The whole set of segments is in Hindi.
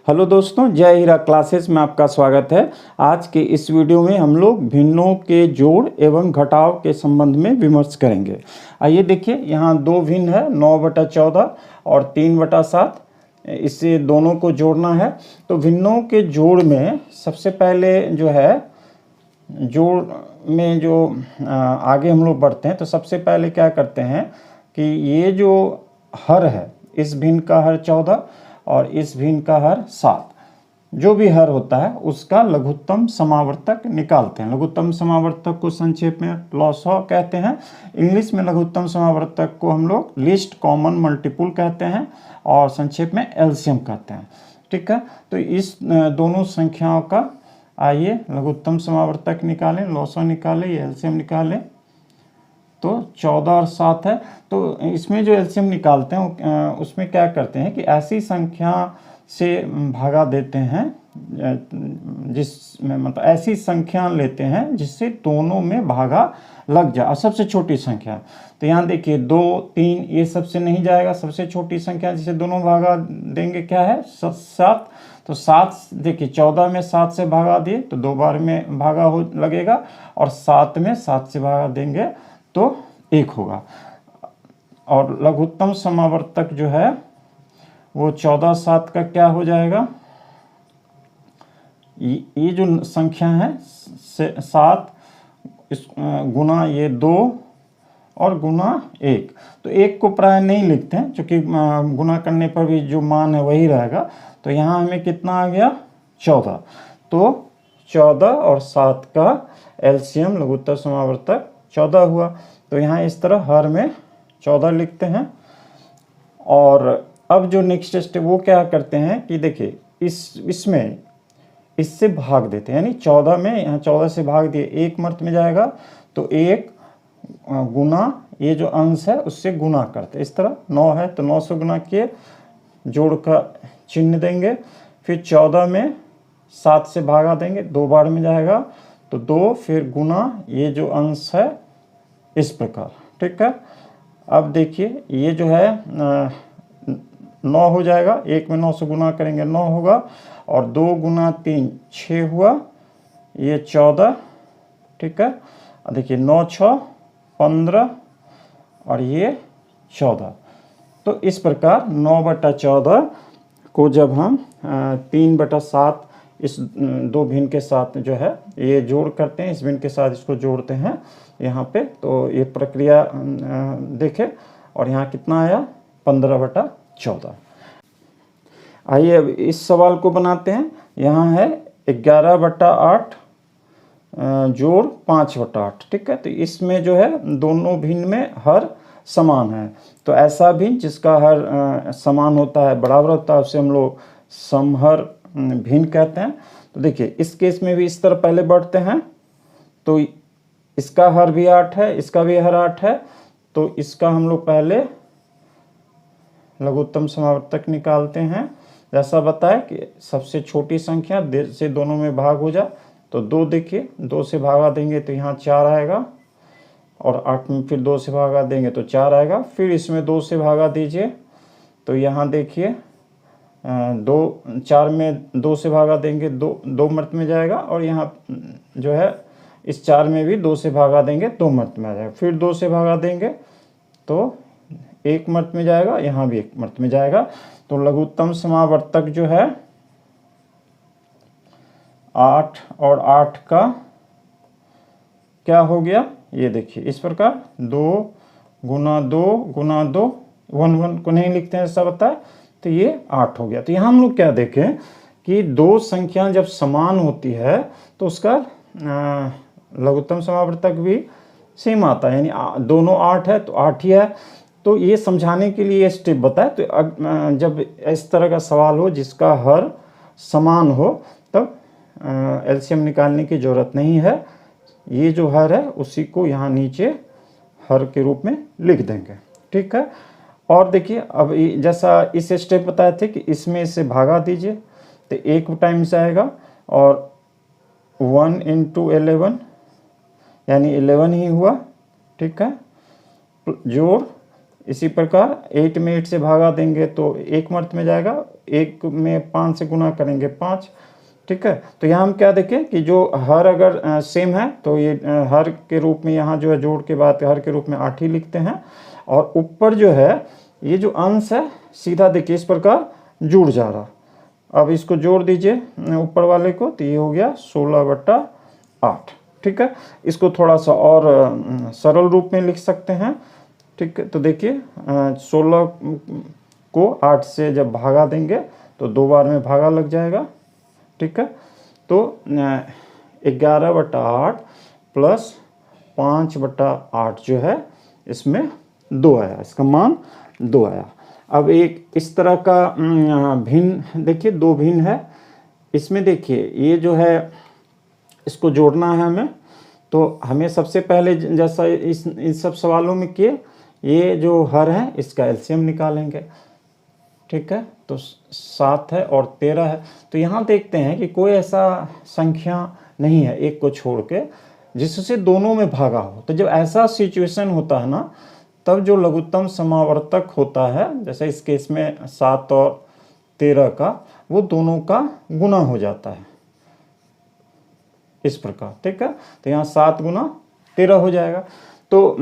हेलो दोस्तों, जय हीरा क्लासेस में आपका स्वागत है। आज के इस वीडियो में हम लोग भिन्नों के जोड़ एवं घटाव के संबंध में विमर्श करेंगे। आइए देखिए, यहाँ दो भिन्न है 9/14 और 3/7। इससे दोनों को जोड़ना है। तो भिन्नों के जोड़ में सबसे पहले जो है जोड़ में जो आगे हम लोग बढ़ते हैं तो सबसे पहले क्या करते हैं कि ये जो हर है, इस भिन्न का हर 14 और इस भिन्न का हर 7, जो भी हर होता है उसका लघुत्तम समावर्तक निकालते हैं। लघुत्तम समावर्तक को संक्षेप में लॉसॉ कहते हैं। इंग्लिश में लघुत्तम समावर्तक को हम लोग लीस्ट कॉमन मल्टीपल कहते हैं और संक्षेप में एलसीएम कहते हैं। ठीक है, तो इस दोनों संख्याओं का आइए लघुत्तम समावर्तक निकालें, लॉसॉ निकालें, ये एलसीएम निकालें। तो 14 और 7 है। तो इसमें जो एलसीएम निकालते हैं उसमें क्या करते हैं कि ऐसी संख्या से भागा देते हैं जिसमें मतलब ऐसी संख्या लेते हैं जिससे दोनों में भागा लग जाए, और सबसे छोटी संख्या। तो यहाँ देखिए 2, 3 ये सबसे नहीं जाएगा। सबसे छोटी संख्या जिसे दोनों भागा देंगे क्या है? 7। तो 7 देखिए 14 में 7 से भागा दिए तो 2 बार में भागा हो लगेगा, और 7 में 7 से भागा देंगे तो 1 होगा। और लघुत्तम समावर्तक जो है वो 14 7 का क्या हो जाएगा? ये जो संख्या है 7 गुना ये 2 और गुना 1। तो 1 को प्राय नहीं लिखते हैं क्योंकि गुना करने पर भी जो मान है वही रहेगा। तो यहाँ हमें कितना आ गया? 14। तो 14 और 7 का एलसीएम लघुत्तम समावर्तक 14 हुआ। तो यहाँ इस तरह हर में 14 लिखते हैं। और अब जो नेक्स्ट स्टेप वो क्या करते हैं कि देखिए इसमें इससे भाग देते हैं, यानी 14 में यहाँ 14 से भाग दिए, 1 मर्त में जाएगा तो 1 गुना ये जो अंश है उससे गुना करते हैं। इस तरह 9 है तो 9 से गुना किए, जोड़ का चिन्ह देंगे। फिर 14 में 7 से भागा देंगे, 2 बार में जाएगा तो 2, फिर गुना ये जो अंश है इस प्रकार। ठीक है, अब देखिए ये जो है 9 हो जाएगा। 1 में 9 से गुना करेंगे 9 होगा, और 2 गुना 3 6 हुआ, ये 14। ठीक है, देखिए 9 6 15 और ये 14। तो इस प्रकार 9/14 को जब हम 3/7 इस दो भिन्न के साथ जो है ये जोड़ करते हैं, इस भिन्न के साथ इसको जोड़ते हैं यहाँ पे, तो ये प्रक्रिया देखें। और यहाँ कितना आया? 15/14। आइए अब इस सवाल को बनाते हैं। यहाँ है 11/8 जोड़ 5/8। ठीक है, तो इसमें जो है दोनों भिन्न में हर समान है। तो ऐसा भिन्न जिसका हर समान होता है, बराबर होता है, उसे हम लोग समहर भिन्न कहते हैं। तो देखिए इस केस में भी इस तरह पहले बढ़ते हैं। तो इसका हर भी 8 है, इसका भी हर 8 है। तो इसका हम लोग पहले लघुत्तम समावर्तक निकालते हैं। जैसा बताया कि सबसे छोटी संख्या से दोनों में भाग हो जाए। तो 2 देखिए 2 से भागा देंगे तो यहाँ 4 आएगा, और 8 में फिर 2 से भागा देंगे तो 4 आएगा। फिर इसमें 2 से भागा दीजिए तो यहाँ देखिए 4 में 2 से भागा देंगे 2 मर्त में जाएगा, और यहाँ जो है इस 4 में भी 2 से भागा देंगे 2 मर्त में आ जाएगा। फिर 2 से भागा देंगे तो 1 मर्त में जाएगा, यहाँ भी 1 मर्त में जाएगा। तो लघुत्तम समावर्तक जो है 8 और 8 का क्या हो गया? ये देखिए इस प्रकार 2 गुना 2 गुना 2, 1 को नहीं लिखते हैं ऐसा बताया, तो ये 8 हो गया। तो यहाँ हम लोग क्या देखें कि दो संख्या जब समान होती है तो उसका लघुत्तम समावर्तक भी सेम आता है, यानी दोनों 8 है तो 8 ही है। तो ये समझाने के लिए स्टेप बताए। तो जब इस तरह का सवाल हो जिसका हर समान हो तब एलसीएम निकालने की ज़रूरत नहीं है। ये जो हर है उसी को यहाँ नीचे हर के रूप में लिख देंगे। ठीक है, और देखिए अब जैसा इस स्टेप बताए थे कि इसमें से भागा दीजिए तो 1 टाइम से आएगा, और 1 × 11 यानी 11 ही हुआ। ठीक है, जोड़ इसी प्रकार 8 में 8 से भागा देंगे तो 1 मर्त में जाएगा, 1 में 5 से गुना करेंगे 5, ठीक है। तो यहाँ हम क्या देखें कि जो हर अगर सेम है तो ये हर के रूप में यहाँ जो है जोड़ के बाद हर के रूप में 8 ही लिखते हैं, और ऊपर जो है ये जो अंश है सीधा देखिए इस प्रकार जुड़ जा रहा। अब इसको जोड़ दीजिए ऊपर वाले को, तो ये हो गया 16/8, ठीक है। इसको थोड़ा सा और सरल रूप में लिख सकते हैं, ठीक है। तो देखिए 16 को 8 से जब भागा देंगे तो 2 बार में भागा लग जाएगा, ठीक है। तो 11/8 प्लस 5/8 जो है इसमें 2 आया, इसका मान 2 आया। अब एक इस तरह का भिन्न देखिए 2 भिन्न है, इसमें देखिए ये जो है इसको जोड़ना है हमें, तो हमें सबसे पहले जैसा इस सब सवालों में किए ये जो हर है इसका एलसीएम निकालेंगे, ठीक है। तो 7 है और 13 है, तो यहाँ देखते हैं कि कोई ऐसा संख्या नहीं है एक को छोड़ के जिससे दोनों में भागा हो। तो जब ऐसा सिचुएशन होता है ना, तब जो लघुत्तम समावर्तक होता है, जैसे इस केस में 7 और 13 का, वो दोनों का गुना हो जाता है इस प्रकार, ठीक है। तो यहाँ 7 गुना 13 हो जाएगा। तो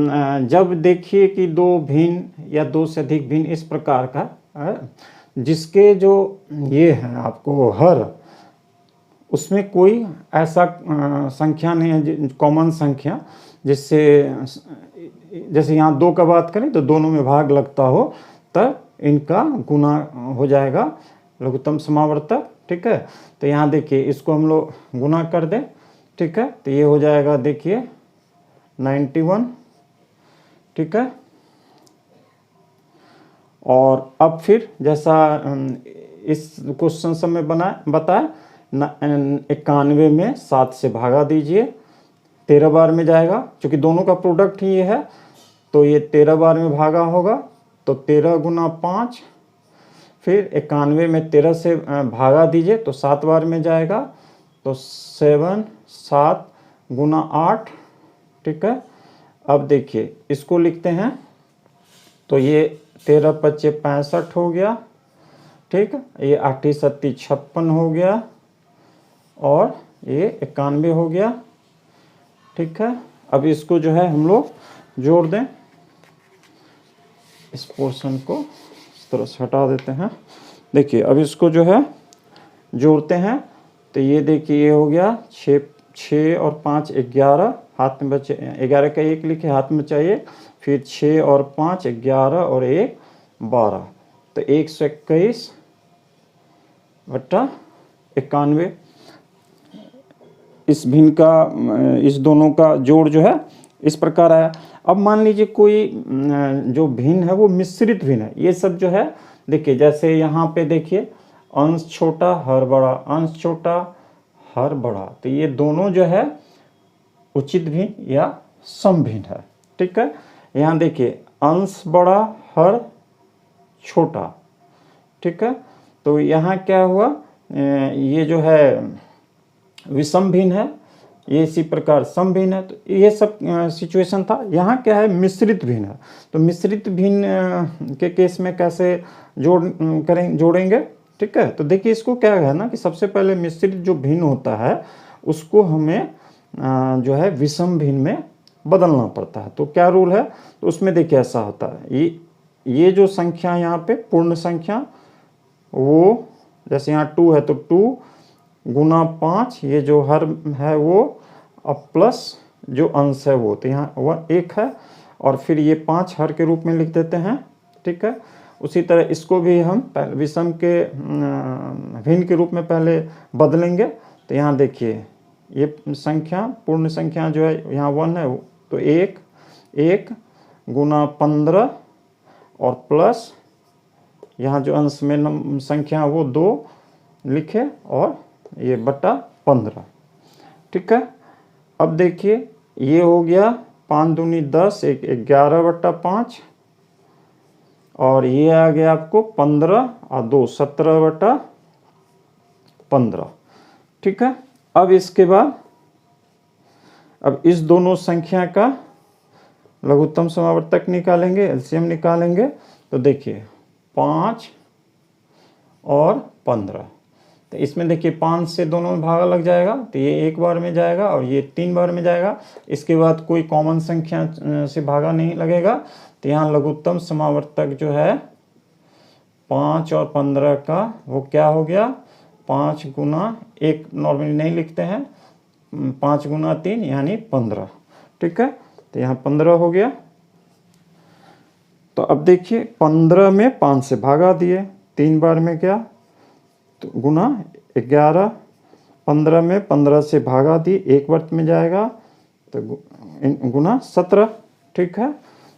जब देखिए कि 2 भिन्न या 2 से अधिक भिन्न इस प्रकार का जिसके जो ये है आपको हर, उसमें कोई ऐसा संख्या नहीं है कॉमन संख्या जिससे, जैसे यहाँ 2 का बात करें तो दोनों में भाग लगता हो, तब इनका गुना हो जाएगा लघुत्तम समावर्तक, ठीक है। तो यहाँ देखिए इसको हम लोग गुना कर दें, ठीक है। तो ये हो जाएगा देखिए 91, ठीक है। और अब फिर जैसा इस क्वेश्चन सब में बताया 91 में 7 से भागा दीजिए, 13 बार में जाएगा, क्योंकि दोनों का प्रोडक्ट ही ये है, तो ये 13 बार में भागा होगा, तो 13 गुना 5, फिर 91 में 13 से भागा दीजिए तो 7 बार में जाएगा, तो 7 गुना 8, ठीक है। अब देखिए इसको लिखते हैं, तो ये 13 पच्चे 65 हो गया, ठीक है। ये 8 7 56 हो गया, और ये 91 हो गया, ठीक है। अब इसको जो है हम लोग जोड़ दें, इस पोर्शन को इस तरह से हटा देते हैं। देखिए अब इसको जो है जोड़ते हैं, तो ये देखिए ये हो गया 6 और 5 11, हाथ में बचे 11 का 1 लिखे हाथ में चाहिए, फिर 6 और 5 11 और 1 12, तो 121/91। इस भिन्न का इस दोनों का जोड़ जो है इस प्रकार आया। अब मान लीजिए कोई जो भिन्न है वो मिश्रित भिन्न है। ये सब जो है देखिए, जैसे यहाँ पे देखिए अंश छोटा हर बड़ा, अंश छोटा हर बड़ा, तो ये दोनों जो है उचित भिन्न या सम भिन्न है, ठीक है। यहाँ देखिए अंश बड़ा हर छोटा, ठीक है। तो यहाँ क्या हुआ, ये जो है विषम भिन्न है, ये इसी प्रकार सम भिन्न है। तो ये सब सिचुएशन था। यहाँ क्या है, मिश्रित भिन्न है। तो मिश्रित भिन्न के केस में कैसे जोड़ेंगे, ठीक है। तो देखिए इसको क्या है ना कि सबसे पहले मिश्रित जो भिन्न होता है उसको हमें जो है विषम भिन्न में बदलना पड़ता है। तो क्या रूल है, तो उसमें देखिए ऐसा होता है, ये जो संख्या यहाँ पे पूर्ण संख्या, वो जैसे यहाँ 2 है तो 2 गुना 5, ये जो हर है वो, अब प्लस जो अंश है वो, तो यहाँ वह 1 है, और फिर ये 5 हर के रूप में लिख देते हैं, ठीक है। उसी तरह इसको भी हम विषम के भिन्न के रूप में पहले बदलेंगे। तो यहाँ देखिए ये संख्या पूर्ण संख्या जो है यहाँ 1 है, तो 1 गुना 15 और प्लस यहाँ जो अंश में संख्या वो 2 लिखे, और ये बटा 15, ठीक है। अब देखिए ये हो गया 5 दूनी 10, 11/5, और ये आ गया आपको 15 और 2 17/15, ठीक है। अब इसके बाद अब इस दोनों संख्या का लघुत्तम समावर्तक निकालेंगे, एलसीएम निकालेंगे। तो देखिए 5 और 15। तो इसमें देखिए 5 से दोनों में भागा लग जाएगा, तो ये एक बार में जाएगा और ये 3 बार में जाएगा। इसके बाद कोई कॉमन संख्या से भागा नहीं लगेगा, तो यहाँ लघुत्तम समावर्तक जो है 5 और 15 का वो क्या हो गया, 5 गुना 1 नॉर्मली नहीं लिखते हैं, 5 गुना 3 यानी 15। ठीक है, तो यहाँ 15 हो गया। तो अब देखिए 15 में 5 से भागा दिए, 3 बार में क्या, तो गुना 11। 15 में 15 से भागा दी, एक वर्त में जाएगा, तो गुना 17। ठीक है,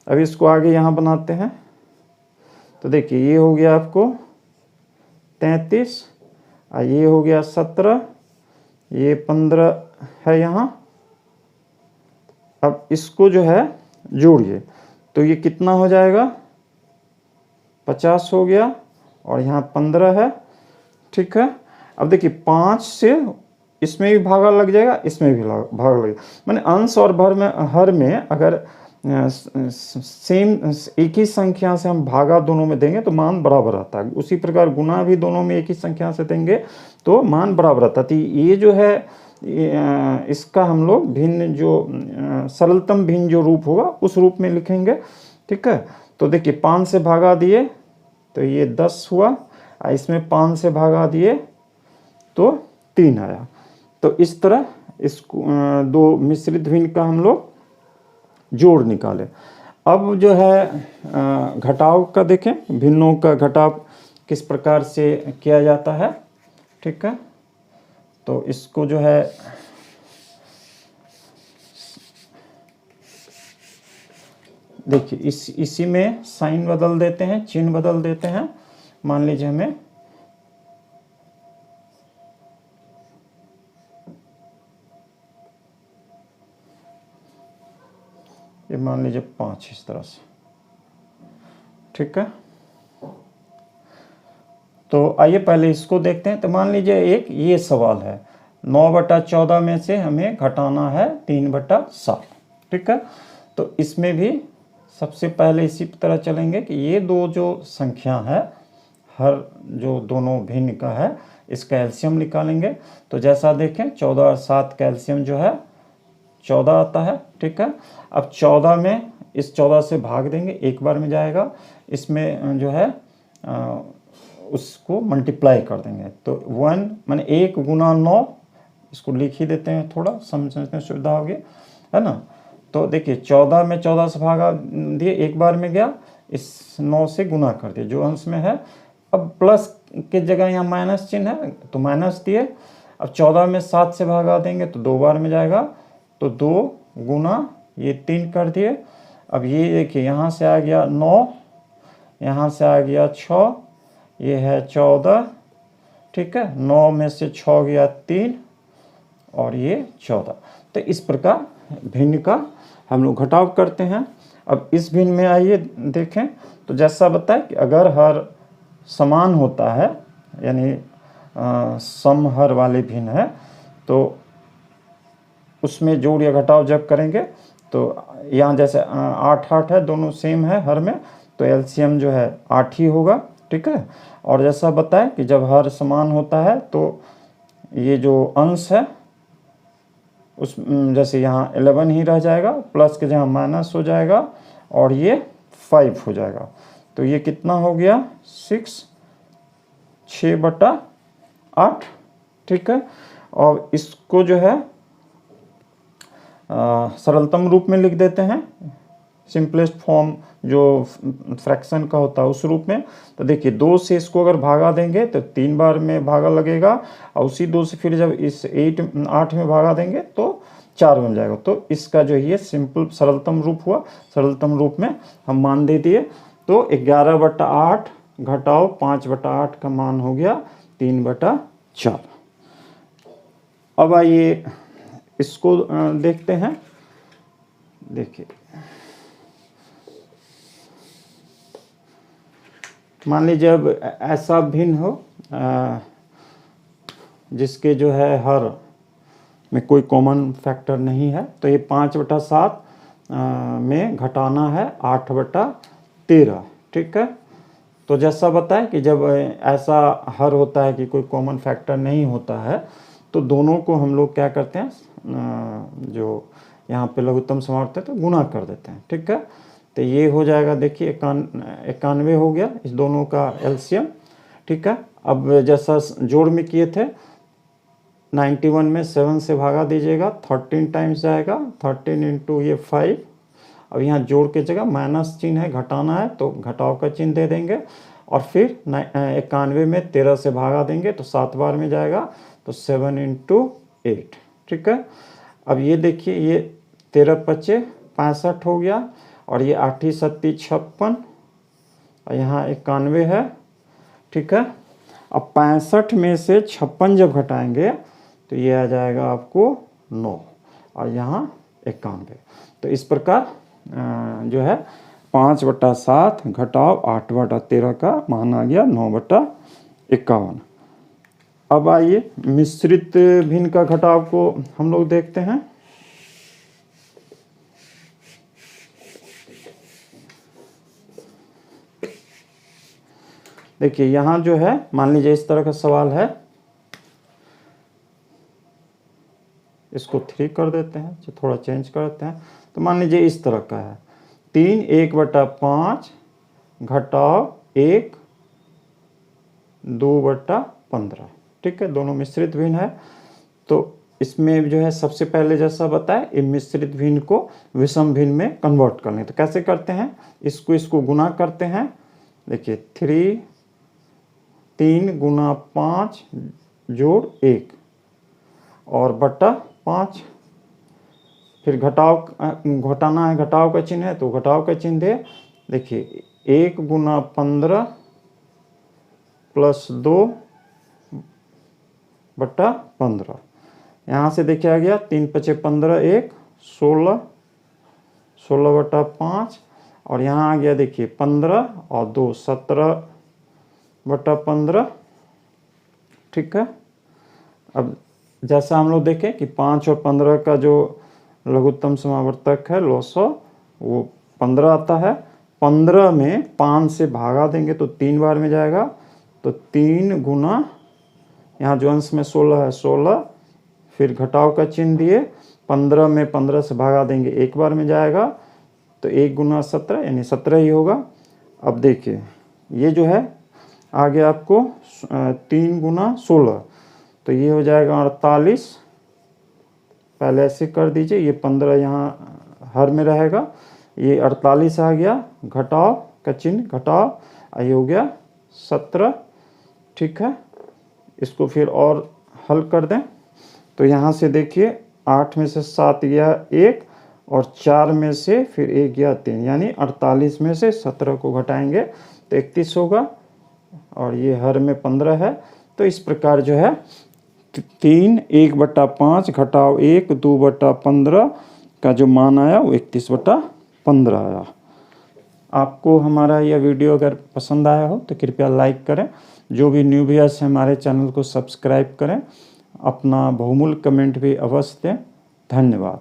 अब इसको आगे यहाँ बनाते हैं। तो देखिए ये हो गया आपको 33, और ये हो गया 17, ये 15 है यहाँ। अब इसको जो है जोड़िए, तो ये कितना हो जाएगा, 50 हो गया, और यहाँ 15 है। ठीक है, अब देखिए 5 से इसमें भी भागा लग जाएगा, इसमें भी भागा लगेगा, माने अंश और भर में हर में अगर सेम एक ही संख्या से हम भागा दोनों में देंगे तो मान बराबर आता है। उसी प्रकार गुना भी दोनों में एक ही संख्या से देंगे तो मान बराबर आता है। तो ये जो है इसका हम लोग भिन्न जो सरलतम भिन्न जो रूप होगा उस रूप में लिखेंगे। ठीक है, तो देखिए 5 से भागा दिए तो ये 10 हुआ, इसमें 5 से भागा दिए तो 3 आया। तो इस तरह इसको दो मिश्रित भिन्न का हम लोग जोड़ निकाले। अब जो है घटाव का देखें, भिन्नों का घटाव किस प्रकार से किया जाता है। ठीक है, तो इसको जो है देखिए इसी में साइन बदल देते हैं, चिन्ह बदल देते हैं। मान लीजिए हमें ये मान लीजिए 5 इस तरह से। ठीक है, तो आइए पहले इसको देखते हैं। तो मान लीजिए एक ये सवाल है, 9/14 में से हमें घटाना है 3/7। ठीक है, तो इसमें भी सबसे पहले इसी तरह चलेंगे कि ये दो जो संख्या है, हर जो दोनों भिन्न का है, इसका एलसीएम निकालेंगे। तो जैसा देखें 14 और 7 का एलसीएम जो है 14 आता है। ठीक है, अब 14 में इस 14 से भाग देंगे, एक बार में जाएगा, इसमें जो है उसको मल्टीप्लाई कर देंगे। तो 1 माने 1 गुना 9, इसको लिख ही देते हैं, थोड़ा समझने में सुविधा होगी, है ना। तो देखिए 14 में 14 से भागा दिए, एक बार में गया, इस 9 से गुना कर दिए जो अंश में है। अब प्लस के जगह यहाँ माइनस चिन्ह है तो माइनस दिए। अब 14 में 7 से भागा देंगे तो 2 बार में जाएगा, तो 2 गुना ये 3 कर दिए। अब ये देखिए यहाँ से आ गया 9, यहाँ से आ गया 6, ये है 14। ठीक है, 9 में से 6 गया 3 और ये 14। तो इस प्रकार भिन्न का हम लोग घटाव करते हैं। अब इस भिन्न में आइए देखें, तो जैसा बताया कि अगर हर समान होता है, यानी समहर वाले भिन्न है, तो उसमें जोड़ या घटाव जब करेंगे तो यहाँ जैसे 8 है, दोनों सेम है हर में, तो एलसीएम जो है 8 ही होगा। ठीक है, और जैसा बताया कि जब हर समान होता है तो ये जो अंश है उस जैसे यहाँ 11 ही रह जाएगा, प्लस के जहाँ माइनस हो जाएगा और ये 5 हो जाएगा। तो ये कितना हो गया 6/8। ठीक है, और इसको जो है सरलतम रूप में लिख देते हैं, सिंपलेस्ट फॉर्म जो फ्रैक्शन का होता है उस रूप में। तो देखिए 2 से इसको अगर भागा देंगे तो 3 बार में भागा लगेगा, और उसी 2 से फिर जब इस 8 में भागा देंगे तो 4 बन जाएगा। तो इसका जो ये सिंपल सरलतम रूप हुआ। सरलतम रूप में हम मान दे दिए, तो 11/8 घटाओ 5/8 का मान हो गया 3/4। अब आइए इसको देखते हैं। देखिए मान लीजिए अब ऐसा भिन्न हो जिसके जो है हर में कोई कॉमन फैक्टर नहीं है, तो ये 5/7 में घटाना है 8/13। ठीक है, तो जैसा बताया कि जब ऐसा हर होता है कि कोई कॉमन फैक्टर नहीं होता है तो दोनों को हम लोग क्या करते हैं, जो यहाँ पे लघुत्तम समावर्त है तो गुना कर देते हैं। ठीक है, तो ये हो जाएगा, देखिए 91 हो गया इस दोनों का एलसीएम। ठीक है, अब जैसा जोड़ में किए थे 91 में 7 से भागा दीजिएगा, 13 टाइम्स जाएगा, 13 इंटू ये 5। अब यहाँ जोड़ के जगह माइनस चिन्ह है, घटाना है तो घटाव का चिन्ह दे देंगे, और फिर 91 में 13 से भागा देंगे तो 7 बार में जाएगा, तो 7 इंटू 8। ठीक है, अब ये देखिए ये 13 पचे 65 हो गया, और ये 8 7 56, और यहाँ 91 है। ठीक है, अब 65 में से 56 जब घटाएंगे तो ये आ जाएगा आपको 9, और यहाँ 91। तो इस प्रकार जो है 5/7 घटाव 8/13 का मान आ गया 9/51। अब आइए मिश्रित भिन्न का घटाव को हम लोग देखते हैं। देखिए यहाँ जो है, मान लीजिए इस तरह का सवाल है, इसको 3 कर देते हैं, थोड़ा चेंज करते हैं। तो मान लीजिए इस तरह का है 3 1/5 घटाव 1 2/15। ठीक है, दोनों मिश्रित भिन्न है। तो इसमें जो है सबसे पहले जैसा बताया, इन मिश्रित भिन्न को विषम भिन्न में कन्वर्ट कर लें। तो कैसे करते हैं, इसको गुना करते हैं। देखिए 3 गुना 5 जोड़ 1 और बटा 5, फिर घटाना है, घटाव का चिन्ह है तो घटाव का चिन्ह दे। देखिए 1 गुना 15 प्लस 2/15। यहाँ से देखिए आ गया 3 पचे 15, 1 16, 16/5, और यहाँ आ गया देखिए 15 और 2 17/15। ठीक है, अब जैसा हम लोग देखें कि 5 और 15 का जो लघुत्तम समावर्तक है लॉसो, वो 15 आता है। 15 में 5 से भागा देंगे तो 3 बार में जाएगा, तो 3 गुना, यहाँ जो अंश में 16 है 16, फिर घटाव का चिन्ह दिए, 15 में 15 से भागा देंगे 1 बार में जाएगा, तो 1 गुना 17 यानी 17 ही होगा। अब देखिए ये जो है आ गया आपको 3 गुना 16, तो ये हो जाएगा 48। पहले ऐसे कर दीजिए, ये 15 यहाँ हर में रहेगा, ये 48 आ गया, घटाव का चिन्ह घटाव, ये हो गया 17। ठीक है, इसको फिर और हल कर दें। तो यहाँ से देखिए 8 में से 7 गया 1, और 4 में से फिर 1 गया 3, यानी 48 में से 17 को घटाएंगे तो 31 होगा, और ये हर में 15 है। तो इस प्रकार जो है 3 1/5 घटाव 1 2/15 का जो मान आया वो 31/15 आया। आपको हमारा यह वीडियो अगर पसंद आया हो तो कृपया लाइक करें। जो भी न्यू व्यूअर्स हैं हमारे चैनल को सब्सक्राइब करें। अपना बहुमूल्य कमेंट भी अवश्य दें। धन्यवाद।